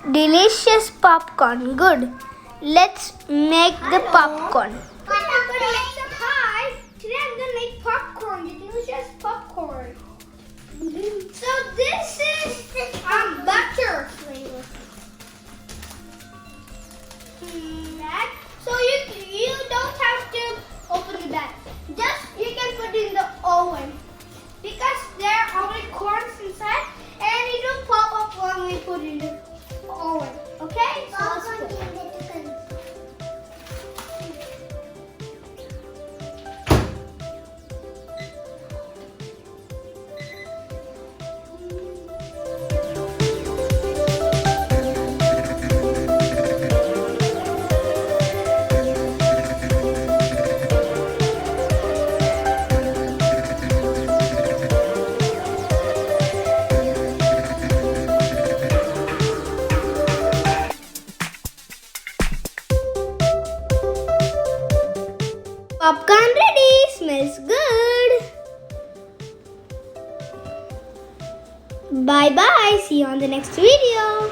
Delicious popcorn. Good. Let's make the popcorn. Hi. Today I'm gonna make popcorn. Delicious popcorn. So this is butter flavor. So you don't have to open the bag. Just you can put it in the oven because there are only corns inside and it will pop up when we put it in the oven. Okay? So let's put it. Popcorn ready. Smells good. Bye bye. See you on the next video.